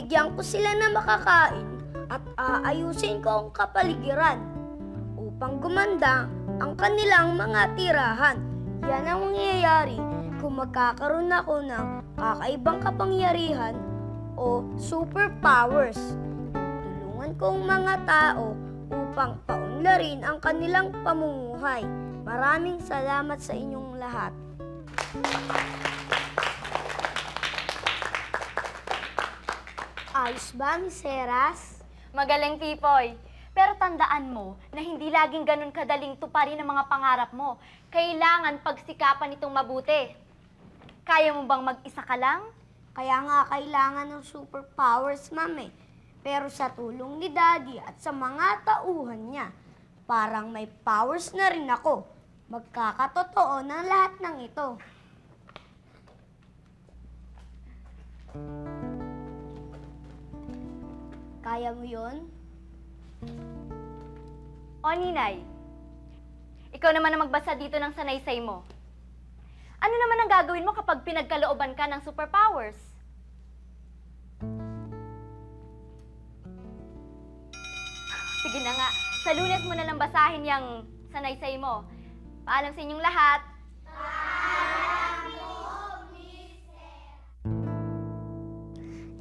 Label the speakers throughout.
Speaker 1: bibigyan ko sila na makakain at aayusin ko ang kapaligiran upang gumanda ang kanilang mga tirahan. Yan ang mangyayari kung magkakaroon ako ng kakaibang kapangyarihan o superpowers. Tulungan ko ang mga tao upang paunlarin ang kanilang pamumuhay. Maraming salamat sa inyong lahat. Ayos ba, Miss Heras?
Speaker 2: Magaling, Pipoy. Pero tandaan mo na hindi laging ganun kadaling tuparin ang mga pangarap mo. Kailangan pagsikapan itong mabuti. Kaya mo bang mag-isa ka lang?
Speaker 1: Kaya nga kailangan ng superpowers, Ma'am. Pero sa tulong ni Daddy at sa mga tauhan niya, parang may powers na rin ako. Magkakatotoo ng lahat ng ito. Kaya mo yun?
Speaker 2: O, Ninay, ikaw naman ang magbasa dito ng sanaysay mo. Ano naman ang gagawin mo kapag pinagkalooban ka ng superpowers? Sige na nga, sa Lunes mo na lang basahin yung sanaysay mo. Paalam sa inyong lahat.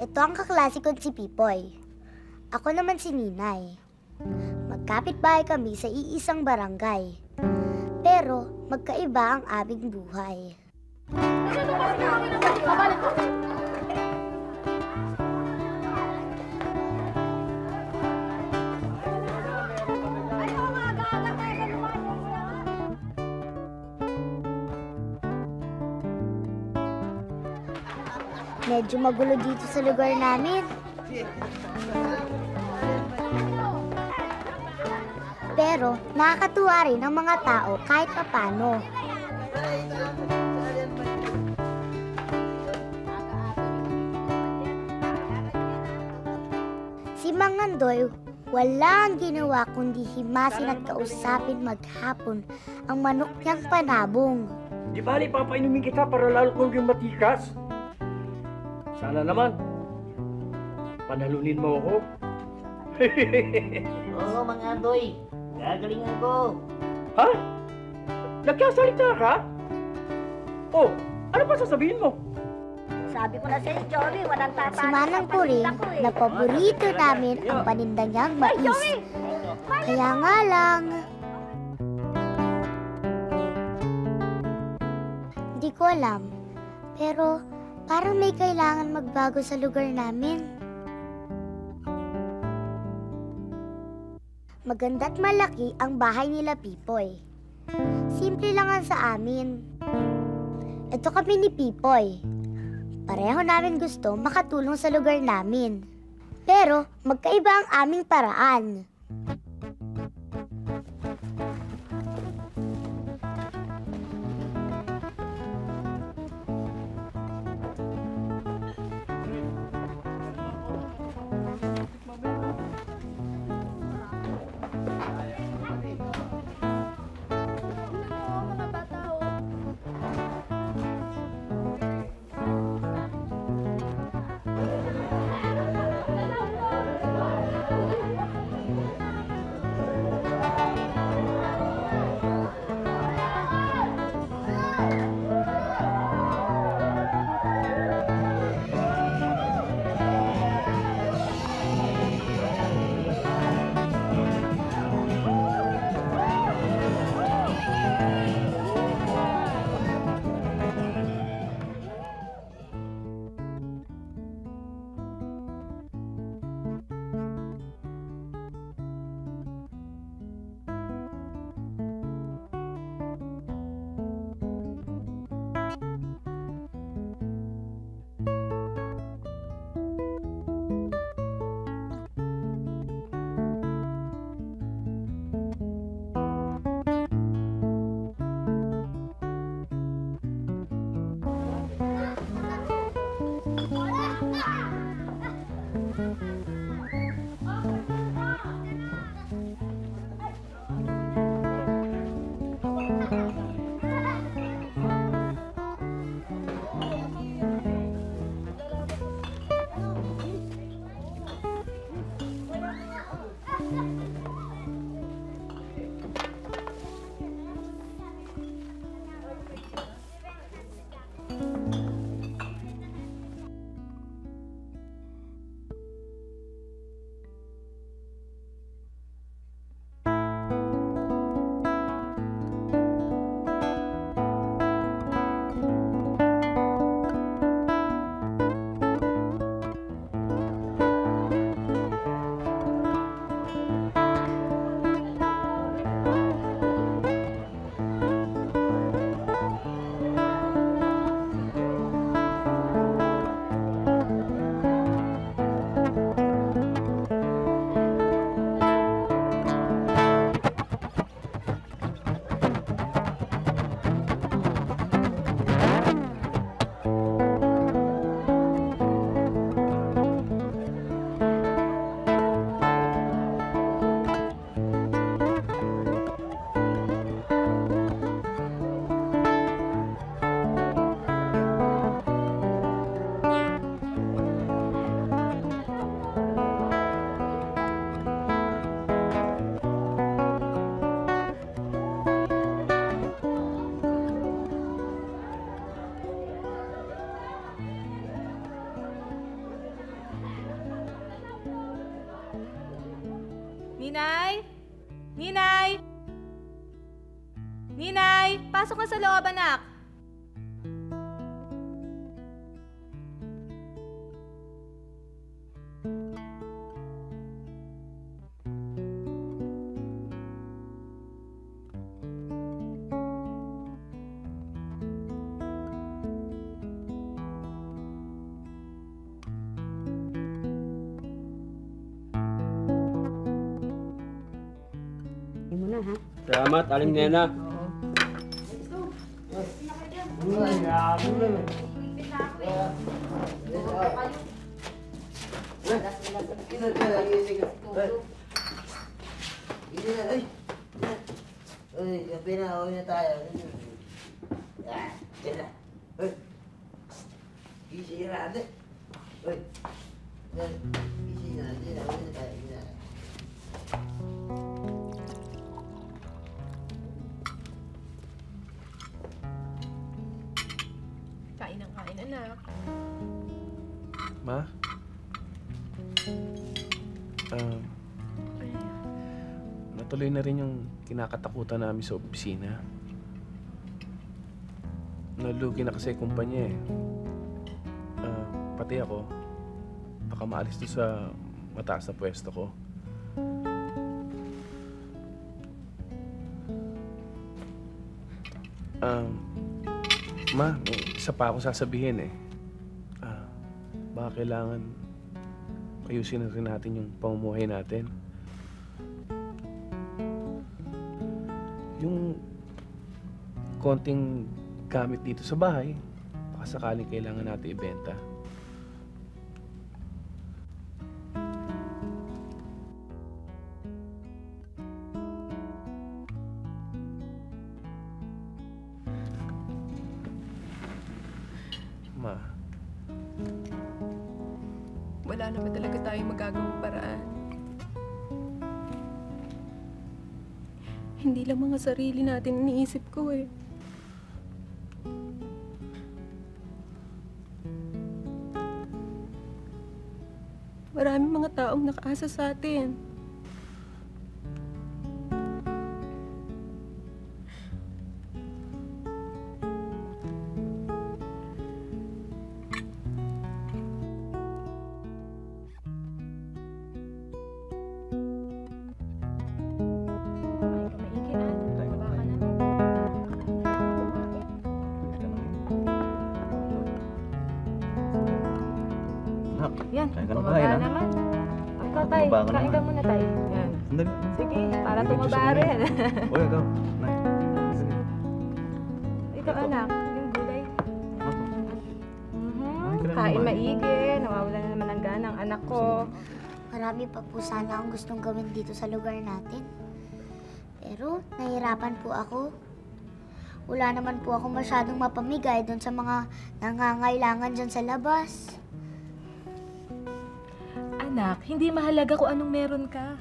Speaker 3: Ito ang kaklase kong si Pipoy. Ako naman si Ninay. Magkapit-bahay kami sa iisang barangay. Pero magkaiba ang aming buhay. Medyo magulo dito sa lugar namin. Pero nakakatuwa rin ang mga tao kahit papano. Si Mang Andoy, wala ang ginawa kundi himasin at kausapin maghapon ang manok niyang panabong.
Speaker 4: Di bali, papainumin kita para lalo kong yung matikas. Sana naman, panalunin mo ako.
Speaker 5: Oo, mga Andoy. Gagalingan ko.
Speaker 4: Ha? Nagkasalita ka? Oh, ano pa sasabihin mo?
Speaker 1: Sabi ko na sa'yo, Joey, walang
Speaker 3: Si
Speaker 1: tatalo
Speaker 3: Manang Puring na paborito namin ang paninda niyang mais. Kaya nga lang, hindi ko alam. Pero parang may kailangan magbago sa lugar namin. Maganda't malaki ang bahay nila Pipoy. Simple lang ang sa amin. Ito kami ni Pipoy. Pareho namin gusto makatulong sa lugar namin. Pero magkaiba ang aming paraan.
Speaker 6: Ninay? Ninay? Ninay, pasok na sa loob, anak.
Speaker 4: Salamat, Aling Nena.
Speaker 5: Gabi na, uwi na tayo. Gising na natin. Gising na natin, uwi na tayo.
Speaker 6: Kain ng kain, anak.
Speaker 7: Ma? Natuloy na rin yung kinakatakutan namin sa opisina. Nalugi na kasi kumpanya eh. Pati ako, baka maalis doon sa mataas na pwesto ko. Ma, may isa pa akong sasabihin eh. Baka kailangan ayusin na rin natin yung pamumuhay natin. Yung konting gamit dito sa bahay, baka sakaling kailangan natin ibenta. Ma,
Speaker 6: Wala naman talaga tayong magagawang paraan. Hindi lang mga sarili natin iniisip ko eh. Maraming mga taong nakaasa sa atin. Yan,
Speaker 7: Kain ka na ba,
Speaker 6: tumaba
Speaker 7: Ina?
Speaker 6: naman. Ikaw, tay.
Speaker 7: Tumaba ka
Speaker 6: Kain ka
Speaker 7: naman.
Speaker 6: muna, tay. Yan.
Speaker 7: Sandali.
Speaker 6: Sige, para
Speaker 7: Hindi
Speaker 6: tumaba
Speaker 7: gusto ko
Speaker 6: rin.
Speaker 7: Uy, ikaw. Nay.
Speaker 6: Ikaw, anak, yung gulay.
Speaker 7: Ako. Kumain ka na
Speaker 6: Kain
Speaker 7: naman.
Speaker 6: maigi. Nawawala na naman ang gana ang anak ko.
Speaker 3: Marami pa po sana akong gustong gawin dito sa lugar natin. Pero nahihirapan po ako. Wala naman po ako masyadong mapamigay doon sa mga nangangailangan dyan sa labas.
Speaker 6: Anak, hindi mahalaga kung anong meron ka.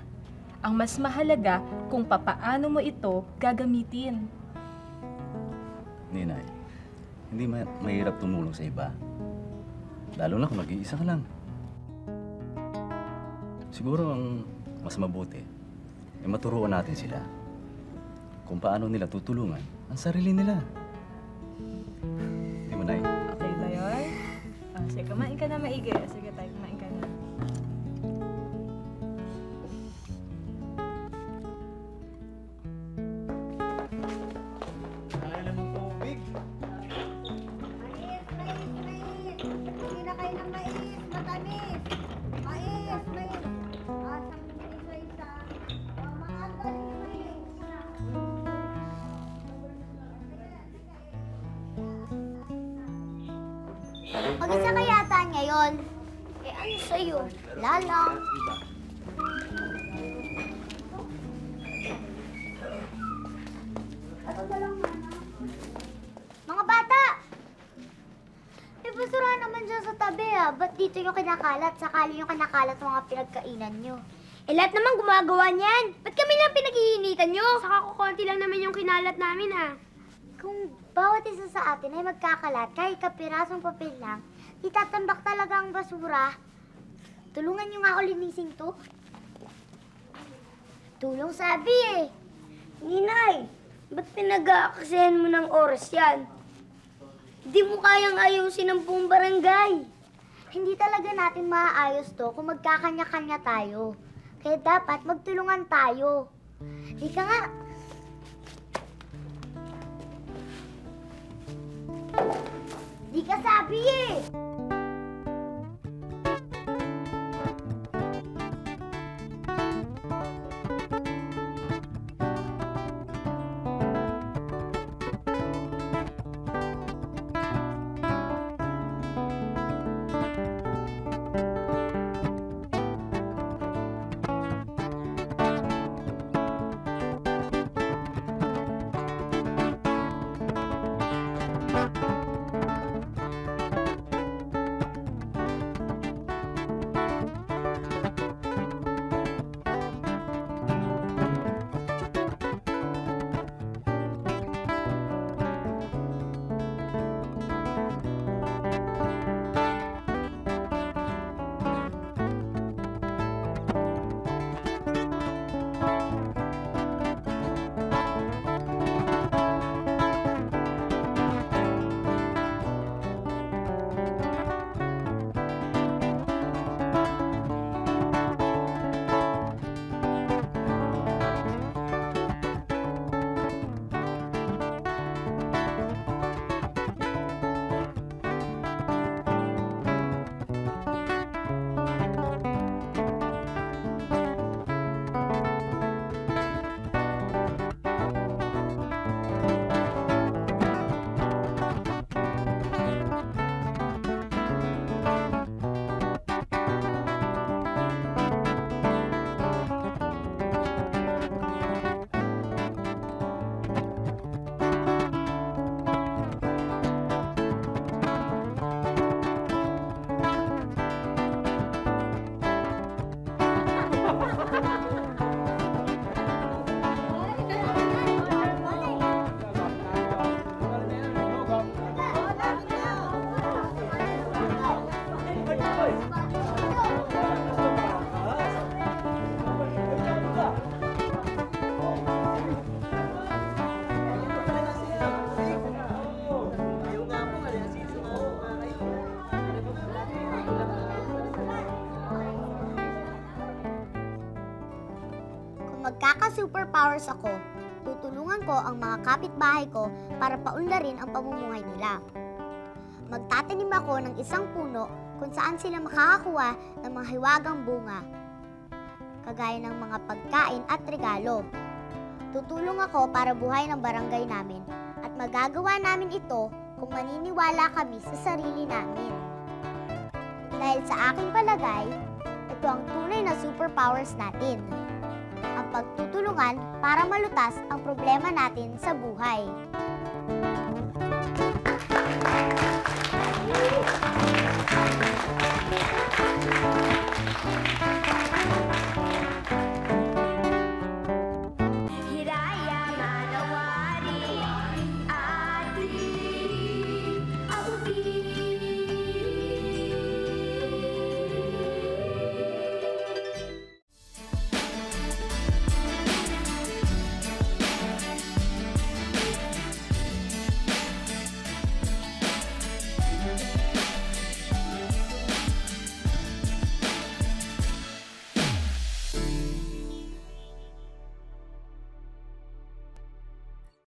Speaker 6: Ang mas mahalaga kung papaano mo ito gagamitin.
Speaker 8: Ninay, hindi mahirap tumulong sa iba. Lalo na kung nag-iisa ka lang. Siguro ang mas mabuti ay maturuan natin sila kung paano nila tutulungan ang sarili nila. Di mo, Nay?
Speaker 6: Okay ba yun? Sige, kumain ka na maigi. Sige tayo, kumain ka na.
Speaker 3: Hindi na kayo ng mais, matamis. Mais. Asang isa-isa. Mga mais. Mag-isa ka yata ngayon.
Speaker 1: Eh ano sa'yo?
Speaker 3: Lalang. Mga bata! May basura naman dyan sa tabi ah. Ba't dito yung kinakalat? Sakali yung kinakalat ng mga pinagkainan nyo.
Speaker 1: Eh lahat naman gumagawa niyan. Ba't kami lang pinag-iinitan nyo? Saka kukunti lang naman yung kinalat namin
Speaker 3: Kung bawat isa sa atin ay magkakalat, kahit kapirasong papel lang, itatambak talaga ang basura. Tulungan nyo nga ako linisin to. Tulong sabi eh.
Speaker 1: Ninay, ba't pinag-aaksihan mo ng oras yan? Hindi mo kayang ayusin ang buong barangay.
Speaker 3: Hindi talaga natin maaayos to kung magkakanya-kanya tayo. Kaya dapat magtulungan tayo. Ika nga. Di ka sabi eh. Magkaka-superpowers ako, tutulungan ko ang mga kapitbahay ko para paunlarin ang pamumuhay nila. Magtatanim ako ng isang puno kung saan sila makakakuha ng mga hiwagang bunga, kagaya ng mga pagkain at regalo. Tutulong ako para buhay ng barangay namin at magagawa namin ito kung maniniwala kami sa sarili namin. Dahil sa aking palagay, ito ang tunay na superpowers natin. Ang pagtutulungan para malutas ang problema natin sa buhay.